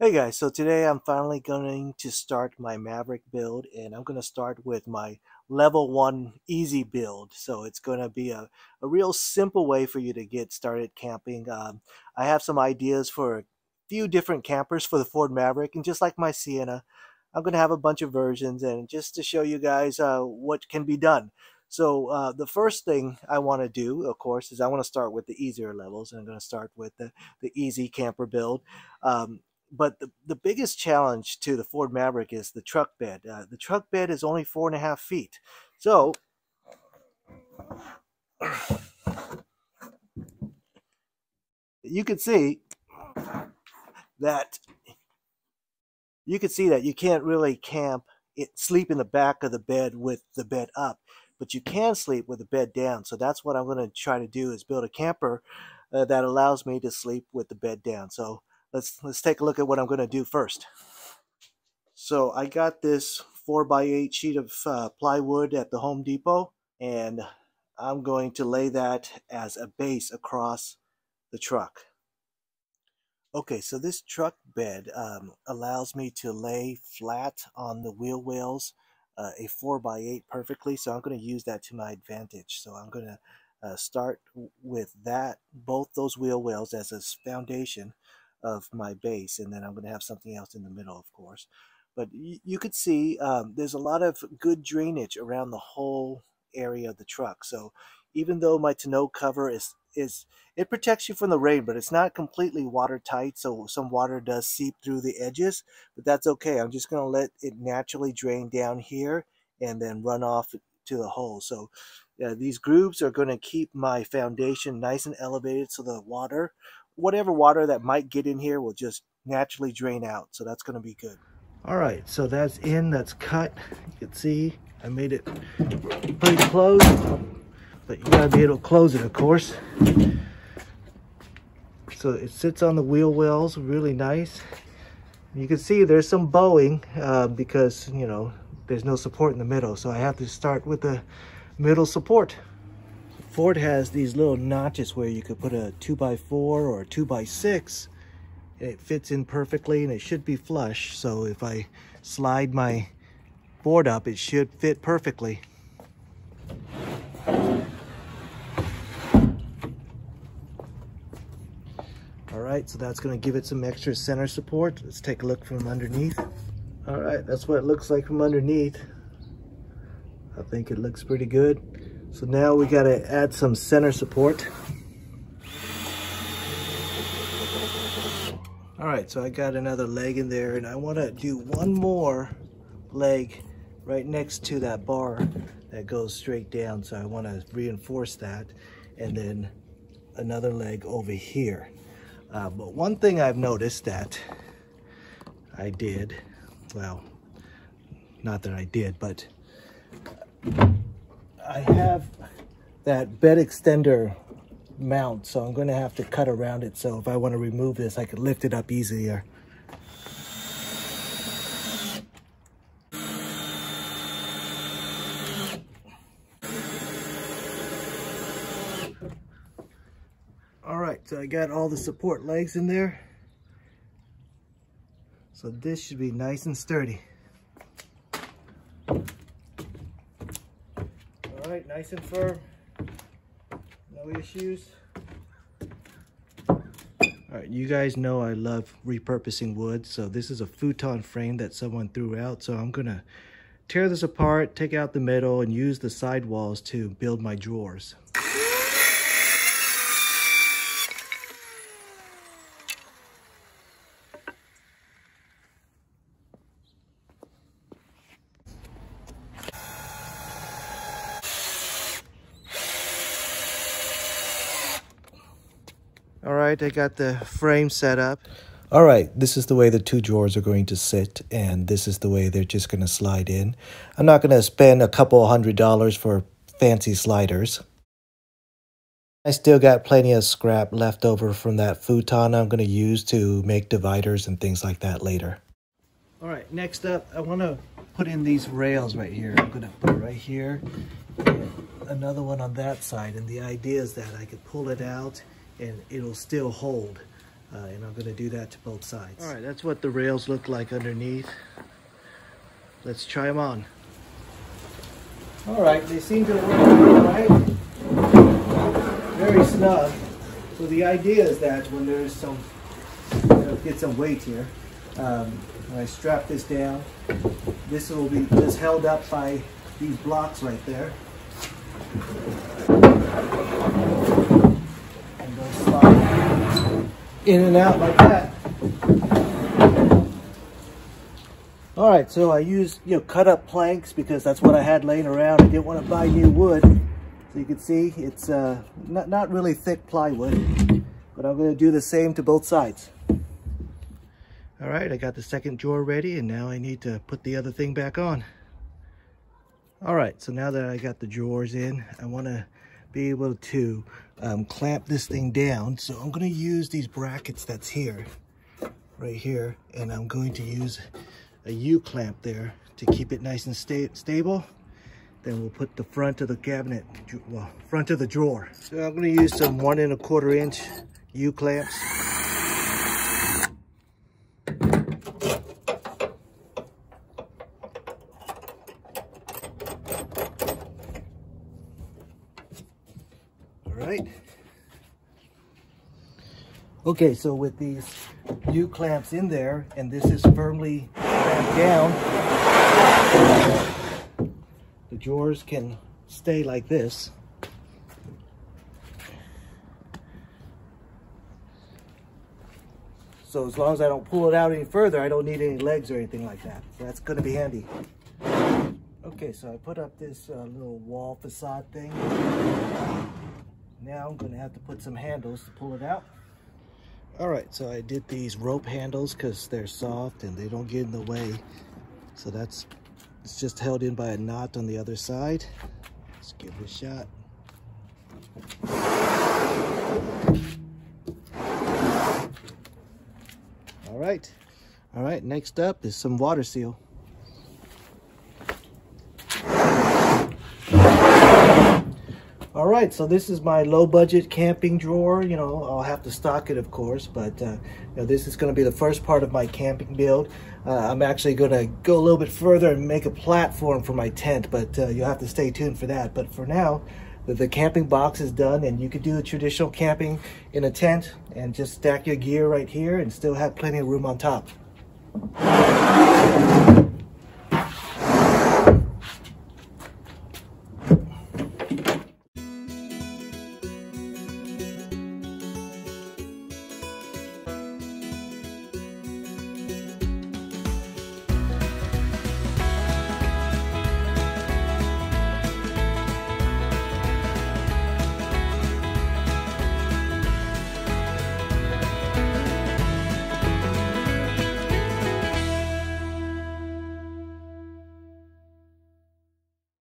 Hey guys, so today I'm finally going to start my Maverick build, and I'm going to start with my level 1 easy build. So it's going to be a real simple way for you to get started camping. I have some ideas for a few different campers for the Ford Maverick, and just like my Sienna, I'm going to have a bunch of versions and just to show you guys what can be done. So the first thing I want to do, of course, is I want to start with the easier levels, and I'm going to start with the easy camper build. But the biggest challenge to the Ford Maverick is the truck bed. The truck bed is only 4.5 feet. So you can see that you can't really sleep in the back of the bed with the bed up, but you can sleep with the bed down. So that's what I'm going to try to do, is build a camper that allows me to sleep with the bed down. So let's take a look at what I'm going to do first. So I got this 4x8 sheet of plywood at the Home Depot, and I'm going to lay that as a base across the truck. Okay, so this truck bed allows me to lay flat on the wheel wells a 4x8 perfectly, so I'm going to use that to my advantage. So I'm going to start with both those wheel wells as a foundation of my base, and then I'm going to have something else in the middle, of course. But you could see there's a lot of good drainage around the whole area of the truck. So even though my tonneau cover it protects you from the rain, but it's not completely watertight, so some water does seep through the edges, but that's okay. I'm just going to let it naturally drain down here and then run off to the hole. So these grooves are going to keep my foundation nice and elevated, so the whatever water that might get in here will just naturally drain out. So that's going to be good. All right, so that's cut. You can see I made it pretty close, but you gotta be able to close it, of course. So it sits on the wheel wells really nice. You can see there's some bowing because, you know, there's no support in the middle, so I have to start with the middle support. Ford has these little notches where you could put a 2x4 or a 2x6. It fits in perfectly, and it should be flush, so if I slide my board up, it should fit perfectly. All right, so that's going to give it some extra center support. Let's take a look from underneath. All right, that's what it looks like from underneath. I think it looks pretty good. So now we got to add some center support. All right, so I got another leg in there, and I want to do one more leg right next to that bar that goes straight down. So I want to reinforce that, and then another leg over here. But one thing I've noticed that I did, well, not that I did, but I have that bed extender mount, so I'm going to have to cut around it, so if I want to remove this, I can lift it up easier. All right, so I got all the support legs in there, so this should be nice and sturdy. All right, nice and firm. No issues. All right, you guys know I love repurposing wood, so this is a futon frame that someone threw out, so I'm gonna tear this apart, take out the middle, and use the side walls to build my drawers. All right, I got the frame set up. All right, this is the way the two drawers are going to sit, and this is the way they're just going to slide in. I'm not going to spend a couple $100 for fancy sliders. I still got plenty of scrap left over from that futon I'm going to use to make dividers and things like that later. All right, next up, I want to put in these rails right here. I'm going to put it right here, and another one on that side, and the idea is that I could pull it out and it'll still hold. and I'm going to do that to both sides. All right, that's what the rails look like underneath. Let's try them on. All right, they seem to work all right. Very snug. So the idea is that when there's some, get some weight here, when I strap this down, this will be just held up by these blocks right there. And they'll slide in and out like that. All right, so I used cut up planks because that's what I had laying around. I didn't want to buy new wood. So you can see it's not really thick plywood, but I'm going to do the same to both sides. All right, I got the second drawer ready, and now I need to put the other thing back on. All right, so now that I got the drawers in, I want to be able to clamp this thing down. So I'm going to use these brackets that's here, right here, and I'm going to use a U-clamp there to keep it nice and stable. Then we'll put the front of the cabinet, well, front of the drawer. So I'm going to use some 1 1/4 inch U-clamps. Right. Okay, so with these U-clamps in there, and this is firmly clamped down, the drawers can stay like this. So as long as I don't pull it out any further, I don't need any legs or anything like that. So that's going to be handy. Okay, so I put up this little wall facade thing. Now I'm going to have to put some handles to pull it out. All right, so I did these rope handles because they're soft and they don't get in the way. So it's just held in by a knot on the other side. Let's give it a shot. All right, next up is some water seal. All right, so this is my low budget camping drawer. I'll have to stock it, of course, but this is going to be the first part of my camping build. I'm actually going to go a little bit further and make a platform for my tent, but you'll have to stay tuned for that. But for now, the camping box is done, and you could do a traditional camping in a tent and just stack your gear right here and still have plenty of room on top.